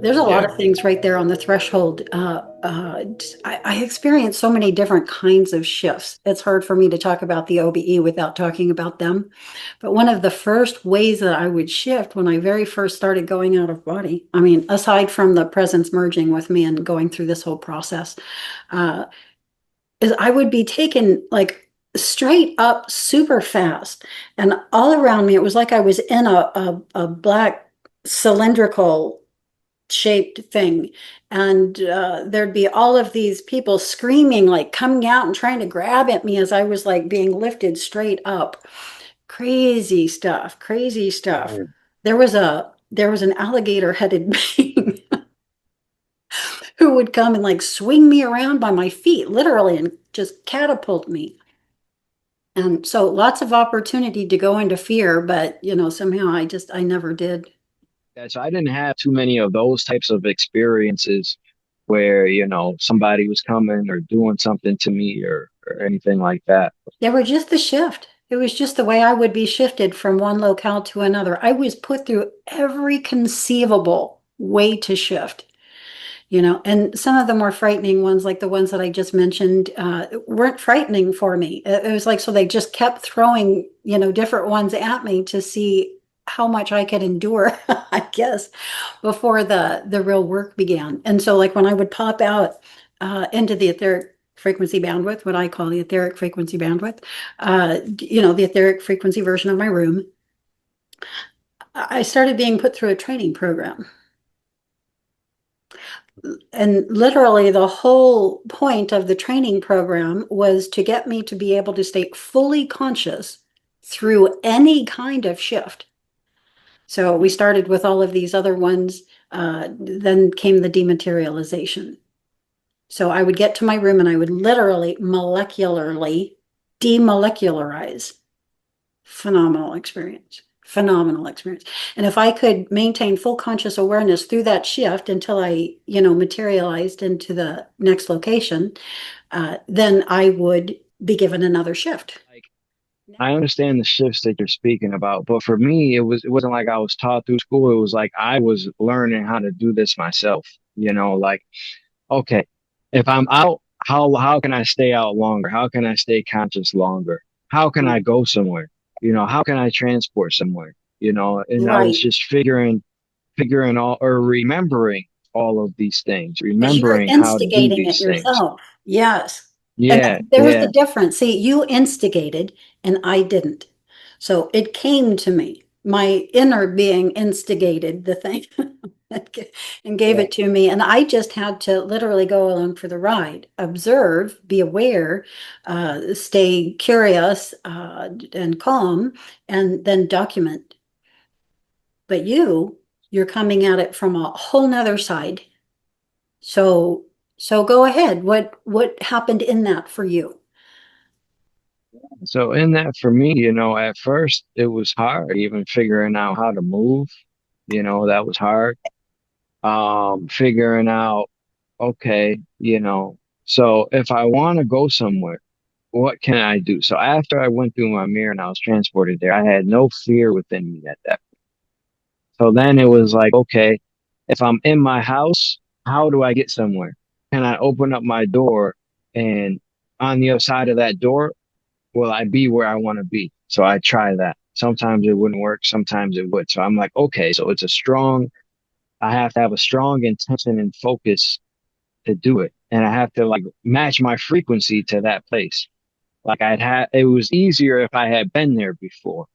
There's a lot Yeah. of things right there on the threshold. I experience so many different kinds of shifts. It's hard for me to talk about the OBE without talking about them. But one of the first ways that I would shift when I very first started going out of body, I mean, aside from the presence merging with me and going through this whole process, uh, is I would be taken like straight up super fast. And all around me, it was like I was in a black cylindrical shaped thing. And there'd be all of these people screaming, like coming out and trying to grab at me as I was like being lifted straight up. Crazy stuff, crazy stuff. Right. There was an alligator headed being who would come and like swing me around by my feet, literally, and just catapult me. And so lots of opportunity to go into fear, but somehow I never did. Yeah, so I didn't have too many of those types of experiences where, somebody was coming or doing something to me or anything like that. They were just the shift. It was just the way I would be shifted from one locale to another. I was put through every conceivable way to shift, and some of the more frightening ones, like the ones that I just mentioned, weren't frightening for me. It was like, so they just kept throwing, different ones at me to see how much I could endure, I guess, before the real work began. And so, like when I would pop out into the etheric frequency bandwidth, what I call the etheric frequency bandwidth, the etheric frequency version of my room, I started being put through a training program. And literally, the whole point of the training program was to get me to be able to stay fully conscious through any kind of shift. So we started with all of these other ones. Then came the dematerialization. So I would get to my room and I would literally molecularly demolecularize. Phenomenal experience. Phenomenal experience. And if I could maintain full conscious awareness through that shift until I, materialized into the next location, then I would be given another shift. Like, I understand the shifts that you're speaking about, but for me, it wasn't like I was taught through school. It was like I was learning how to do this myself. Like, okay, if I'm out, how can I stay out longer? How can I stay conscious longer? How can I go somewhere? How can I transport somewhere? And I was Right. just figuring all or remembering all of these things, Because you're remembering how to do instigating it these things. yourself. Yes. And Yeah, there's the yeah. difference. See, you instigated and I didn't. So it came to me. My inner being instigated the thing and gave Yeah. it to me. And I just had to literally go along for the ride, observe, be aware, stay curious and calm, and then document. But you're coming at it from a whole nother side. So go ahead. What happened in that for you? So in that for me, at first it was hard even figuring out how to move, that was hard. Figuring out, okay, so if I want to go somewhere, what can I do? So after I went through my mirror and I was transported there, I had no fear within me at that. So then it was like, okay, if I'm in my house, how do I get somewhere? Can I open up my door and on the other side of that door, will I be where I want to be? So I try that. Sometimes it wouldn't work, sometimes it would. So I'm like, okay, so I have to have a strong intention and focus to do it. And I have to like match my frequency to that place. Like it was easier if I had been there before.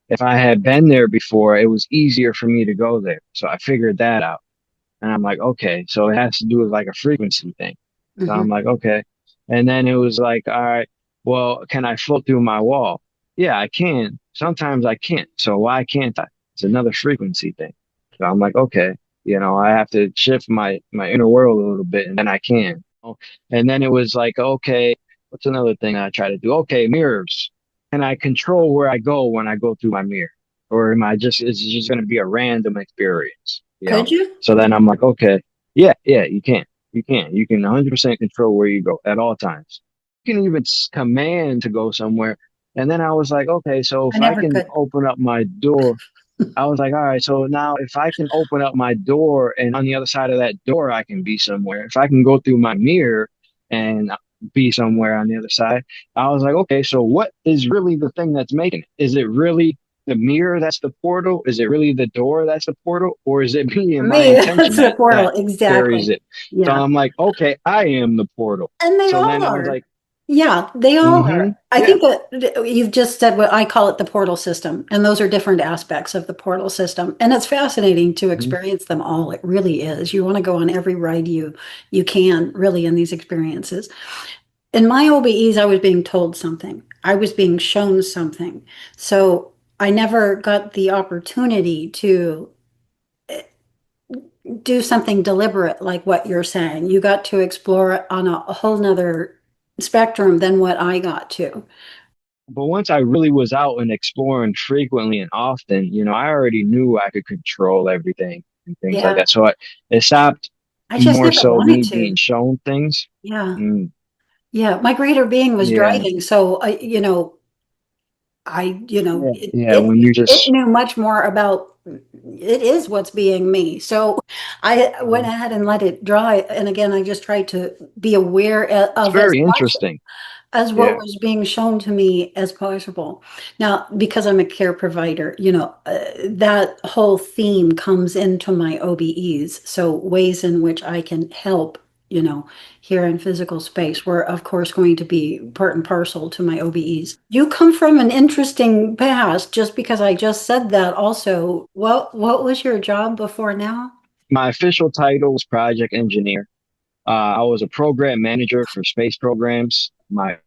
If I had been there before, it was easier for me to go there. So I figured that out. And I'm like, okay, so it has to do with like a frequency thing. So I'm Hmm. like, okay. And then it was like, all right, well, can I float through my wall? Yeah, I can. Sometimes I can't. So why can't I? It's another frequency thing. So I'm like, okay, I have to shift my inner world a little bit and then I can. And then it was like, okay, what's another thing I try to do? Okay, mirrors. Can I control where I go when I go through my mirror? Or is it just going to be a random experience? Could you? So then I'm like, okay, yeah, yeah, you can. You can 100% control where you go at all times. You can even command to go somewhere. And then I was like, okay, so I if I never can could. open up my door, I was like, all right, so now if I can open up my door and on the other side of that door, I can be somewhere. If I can go through my mirror and be somewhere on the other side, I was like, okay, so what is really the thing that's making it? Is it really the mirror that's the portal? Is it really the door that's the portal? Or is it me For and my me, intention that's the portal. that carries Exactly. it? So Yeah. I'm like, okay, I am the portal. And they So all then I was are. like, Yeah, they all mm-hmm, are. I yeah. think that you've just said what I call it the portal system, and those are different aspects of the portal system. And it's fascinating to Mhm. experience them all. It really is. You want to go on every ride you can, really, in these experiences. In my OBEs, I was being told something. I was being shown something. So I never got the opportunity to do something deliberate like what you're saying. You got to explore it on a whole nother spectrum than what I got to. But once I really was out and exploring frequently and often, I already knew I could control everything and things like Yeah, that. So it stopped I just more never so wanted me being to. shown things. Yeah. Mm, Yeah. My greater being was yeah, driving. So I, yeah, it, yeah. it, When you it just, knew much more about it is what's being me. So I went Mhm. ahead and let it drive. And again, I just tried to be aware It's of as very much interesting. as what Yeah. was being shown to me as possible. Now, because I'm a care provider, that whole theme comes into my OBEs. So ways in which I can help, you know, here in physical space were, of course, going to be part and parcel to my OBEs. You come from an interesting past, just because I just said that also. What was your job before now? My official title was project engineer. I was a program manager for space programs. My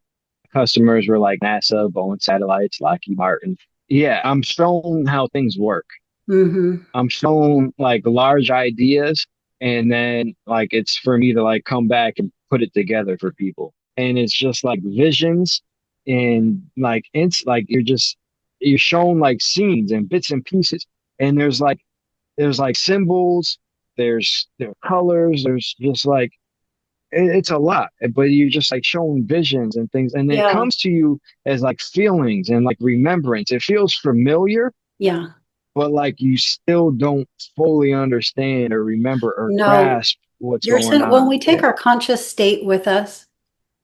customers were like NASA, Boeing Satellites, Lockheed Martin. Yeah, I'm shown how things work. Mm-hmm. I'm shown like large ideas, and then like it's for me to like come back and put it together for people. And it's just like visions and like it's like you're shown like scenes and bits and pieces. And there's like symbols, there are colors, there's just like it's a lot, but you're just like showing visions and things, and then it Yeah. comes to you as like feelings and like remembrance. It feels familiar, Yeah. but like you still don't fully understand or remember or No, grasp what's you're going saying when on. we take Yeah. our conscious state with us,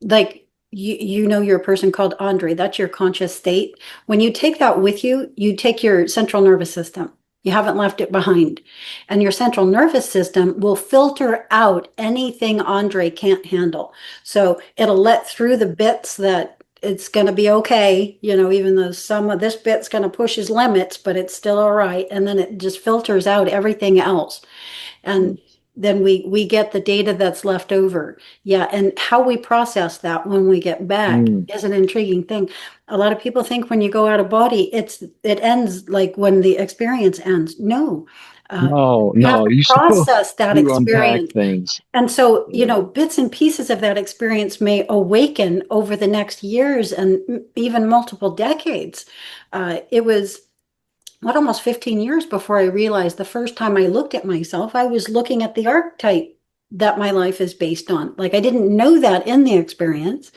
like you're a person called Andre, that's your conscious state. When you take that with you, you take your central nervous system. You haven't left it behind. And your central nervous system will filter out anything Andre can't handle. So it'll let through the bits that it's going to be okay, even though some of this bit's going to push his limits, but it's still all right. And then it just filters out everything else, and then we get the data that's left over. Yeah, and how we process that when we get back Mm. is an intriguing thing. A lot of people think when you go out of body, it ends like when the experience ends. No, No, you have no, to you still process that you unpack experience. things. And so, Yeah. bits and pieces of that experience may awaken over the next years and even multiple decades. It was almost 15 years before I realized the first time I looked at myself, I was looking at the archetype that my life is based on. Like I didn't know that in the experience.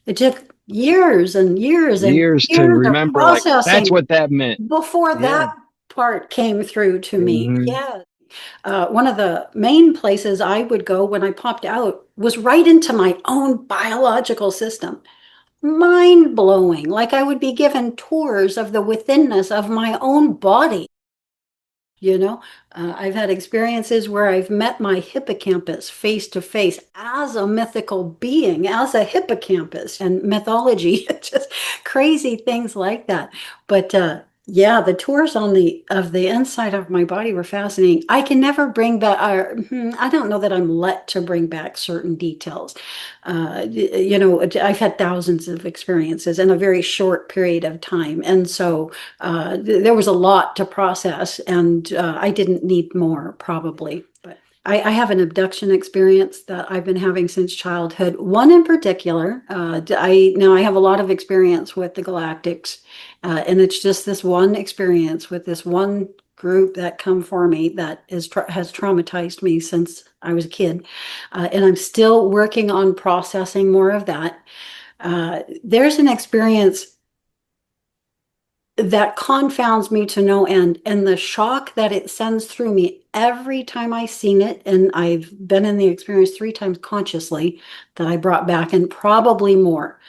It took years and years and Years to years of remember, like that's processing what that meant. before Yeah. that part came through to me. Hmm. Yeah. One of the main places I would go when I popped out was right into my own biological system. Mind blowing. Like I would be given tours of the withinness of my own body. You know, I've had experiences where I've met my hippocampus face to face as a mythical being, as a hippocampus and mythology, just crazy things like that. But yeah, the tours on the of the inside of my body were fascinating. I can never bring back, I don't know that I'm let to bring back certain details. I've had thousands of experiences in a very short period of time. And so there was a lot to process, and I didn't need more, probably. But I have an abduction experience that I've been having since childhood. One in particular, I have a lot of experience with the Galactics, and it's just this one experience with this one group that come for me that has traumatized me since I was a kid, and I'm still working on processing more of that. There's an experience that confounds me to no end. And the shock that it sends through me every time I seen it, and I've been in the experience 3 times consciously that I brought back, and probably more.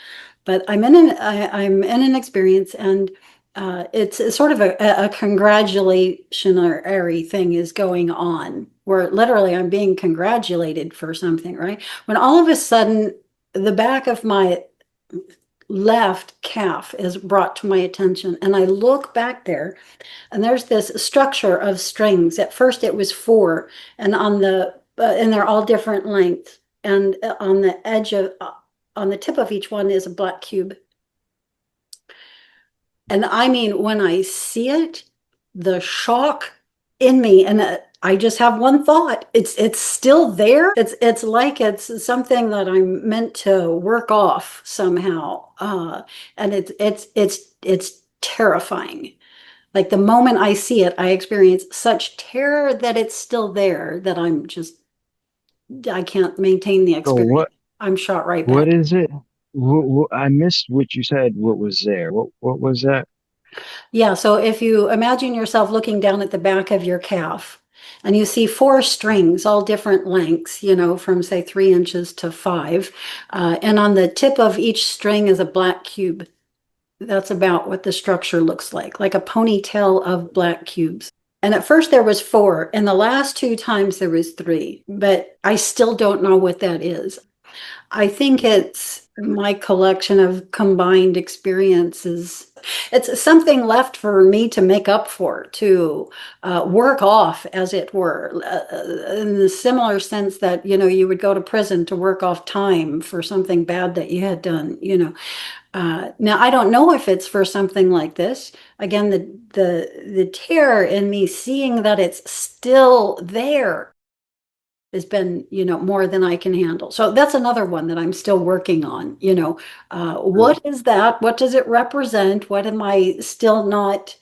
But I'm in an experience, and it's sort of a congratulatory thing is going on, where literally I'm being congratulated for something, right? When all of a sudden the back of my left calf is brought to my attention, and I look back there, and there's this structure of strings. At first it was four, and and they're all different lengths, and on the edge of on the tip of each one is a black cube. And I mean, when I see it, the shock in me, and I just have one thought. It's still there. It's like it's something that I'm meant to work off somehow. And it's terrifying. Like the moment I see it, I experience such terror that it's still there, that I can't maintain the So experience. I'm shot right what back. is it? I missed what you said. What was there? What was that? Yeah, so if you imagine yourself looking down at the back of your calf, and you see four strings, all different lengths, from say 3 inches to 5. And on the tip of each string is a black cube. That's about what the structure looks like a ponytail of black cubes. And at first there was four, and the last 2 times there was three, but I still don't know what that is. I think it's my collection of combined experiences. It's something left for me to make up for, to work off, as it were, in the similar sense that, you would go to prison to work off time for something bad that you had done. Now, I don't know if it's for something like this. Again, the terror in me seeing that it's still there has been, more than I can handle. So that's another one that I'm still working on. What is that? What does it represent? What am I still not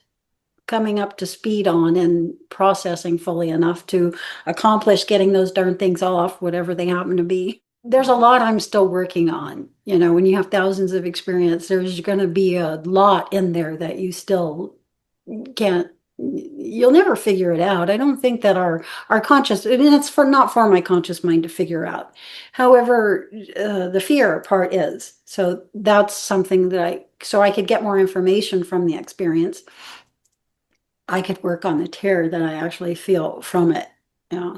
coming up to speed on and processing fully enough to accomplish getting those darn things off, whatever they happen to be? There's a lot I'm still working on. When you have thousands of experience, there's going to be a lot in there that you still can't, you'll never figure it out. I don't think that our conscious, and it's for not for my conscious mind to figure out. However, the fear part is. So that's something that so I could get more information from the experience. I could work on the terror that I actually feel from it. Yeah.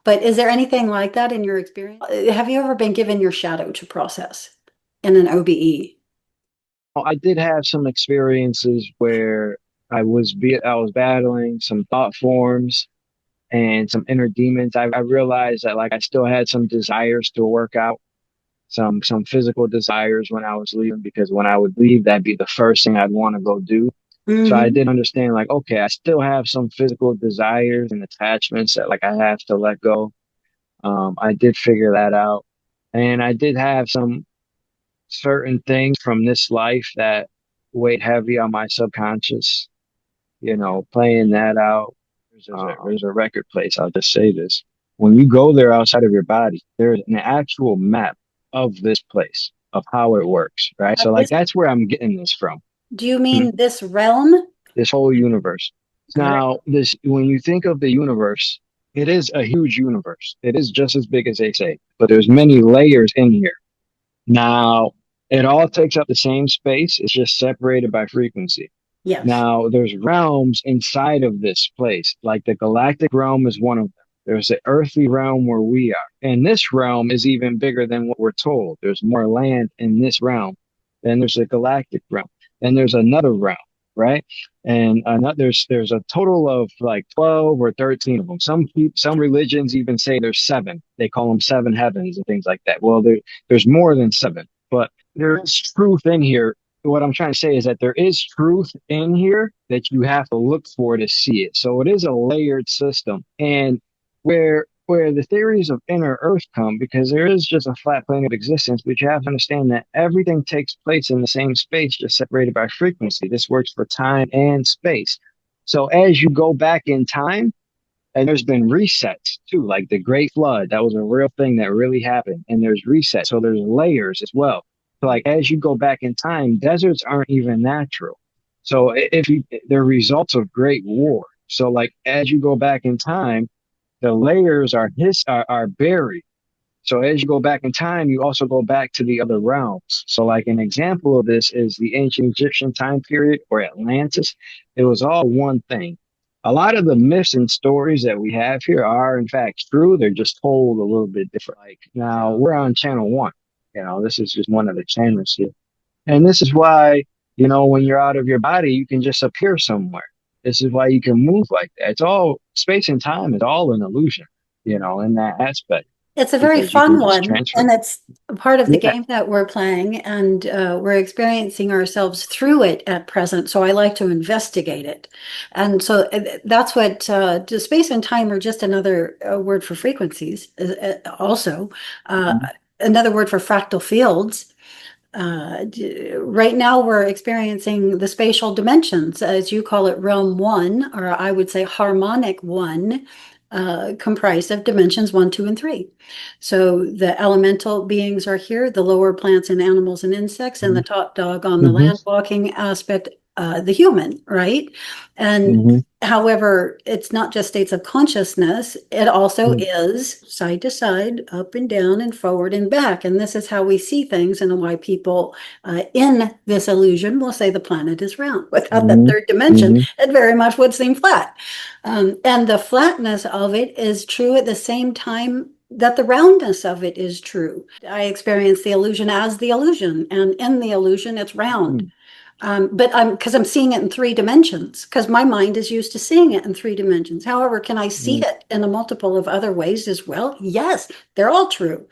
But is there anything like that in your experience? Have you ever been given your shadow to process in an OBE? I did have some experiences where I was battling some thought forms and some inner demons. I realized that like I still had some desires to work out, some physical desires when I was leaving, because when I would leave, that'd be the first thing I'd want to go do. So I Mm-hmm. did understand like, okay, I still have some physical desires and attachments that like I have to let go. I did figure that out. And I did have some certain things from this life that weighed heavy on my subconscious, playing that out. There's a record place. I'll just say this. When you go there outside of your body, there's an actual map of this place, of how it works, right? So like that's where I'm getting this from. Do you Hmm. mean this realm? This whole universe. Great. Now, this when you think of the universe, it is a huge universe. It is just as big as they say, but there's many layers in here. Now, it all takes up the same space. It's just separated by frequency. Yes. Now, there's realms inside of this place. Like the galactic realm is one of them. There's the earthly realm where we are. And this realm is even bigger than what we're told. There's more land in this realm. Then there's a galactic realm. Then there's another realm, right? And there's a total of like 12 or 13 of them. Some religions even say there's seven. They call them seven heavens and things like that. Well, there's more than seven, but there is truth in here. What I'm trying to say is that there is truth in here that you have to look for to see it. So it is a layered system. And where the theories of inner earth come, because there is just a flat plane of existence, but you have to understand that everything takes place in the same space, just separated by frequency. This works for time and space. So as you go back in time, and there's been resets too, like the Great Flood. That was a real thing that really happened. And there's resets. So there's layers as well. So like as you go back in time, deserts aren't even natural. So if you, they're results of great war. So like as you go back in time, the layers are buried. So as you go back in time, you also go back to the other realms. So like an example of this is the ancient Egyptian time period or Atlantis. It was all one thing. A lot of the myths and stories that we have here are in fact true. They're just told a little bit different. Like now we're on channel one. This is just one of the channels here. And this is why, when you're out of your body, you can just appear somewhere. This is why you can move like that. It's all space and time is all an illusion, in that aspect, It's a very because you fun can just one, transfer. and it's a part of the Yeah. game that we're playing, and we're experiencing ourselves through it at present. So I like to investigate it, and so that's what space and time are just another word for frequencies. Also, uh, Mhm. another word for fractal fields. Right now, we're experiencing the spatial dimensions, as you call it, realm one, or I would say harmonic one, comprised of dimensions one, two, and three. So the elemental beings are here, the lower plants and animals and insects, and the top dog on the Hmm. land walking aspect, the human, right? And Hmm. however, it's not just states of consciousness, it also is side to side, up and down, and forward and back. And this is how we see things, and why people in this illusion will say the planet is round. Without that Hmm. third dimension, Hmm. it very much would seem flat. And the flatness of it is true at the same time that the roundness of it is true. I experience the illusion as the illusion, and in the illusion, it's round. But because I'm seeing it in three dimensions, because my mind is used to seeing it in three dimensions. However, can I see Hmm. it in a multiple of other ways as well? Yes, they're all true.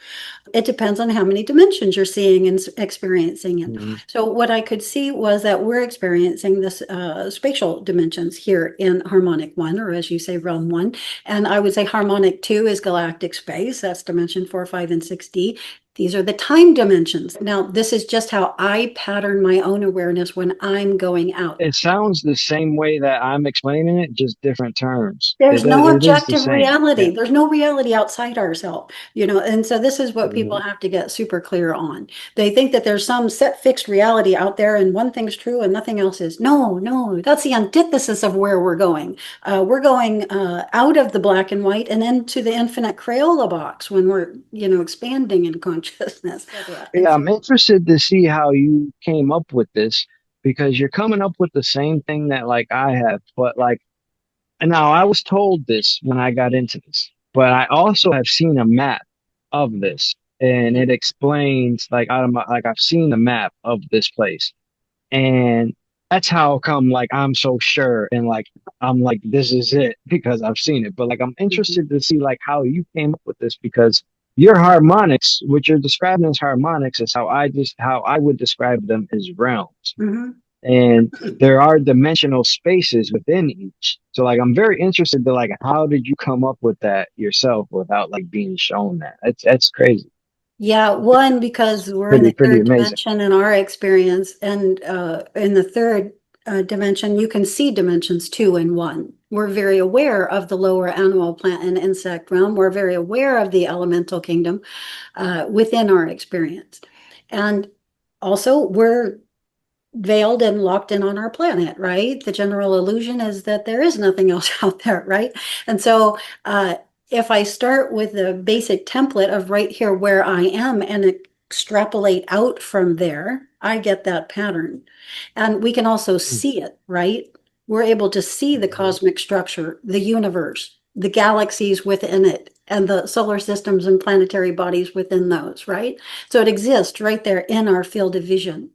It depends on how many dimensions you're seeing and experiencing it. Hmm. So what I could see was that we're experiencing this spatial dimensions here in harmonic one, or as you say, realm one. And I would say harmonic two is galactic space. That's dimension 4, 5, and 6D. These are the time dimensions. Now, this is just how I pattern my own awareness when I'm going out. It sounds the same way that I'm explaining it, just different terms. There's no It is the objective same. reality. Yeah. There's no reality outside ourselves, and so this is what people Hmm. have to get super clear on. They think that there's some set fixed reality out there and one thing's true and nothing else is. No, no, that's the antithesis of where we're going. We're going out of the black and white and into the infinite Crayola box when we're, expanding in consciousness. And Yeah, so I'm interested to see how you came up with this because you're coming up with the same thing that like I have, but like now I was told this when I got into this, but I also have seen a map of this and it explains like I've seen the map of this place. And that's how come like I'm so sure and like I'm like this is it because I've seen it. But like I'm mhm, interested to see like how you came up with this because your harmonics, what you're describing as harmonics, is how I would describe them as realms. mhm. And there are dimensional spaces within each. So like I'm very interested to like how did you come up with that yourself without like being shown that? That's crazy. Yeah, one, because we're in the Pretty third amazing. dimension in our experience, and in the third dimension, you can see dimensions two and one. We're very aware of the lower animal, plant, and insect realm. We're very aware of the elemental kingdom within our experience. And also, we're veiled and locked in on our planet, right? The general illusion is that there is nothing else out there, right? And so, if I start with the basic template of right here where I am and extrapolate out from there, I get that pattern. And we can also see it, right? We're able to see the Mhm. cosmic structure, the universe, the galaxies within it, and the solar systems and planetary bodies within those, right? So it exists right there in our field of vision.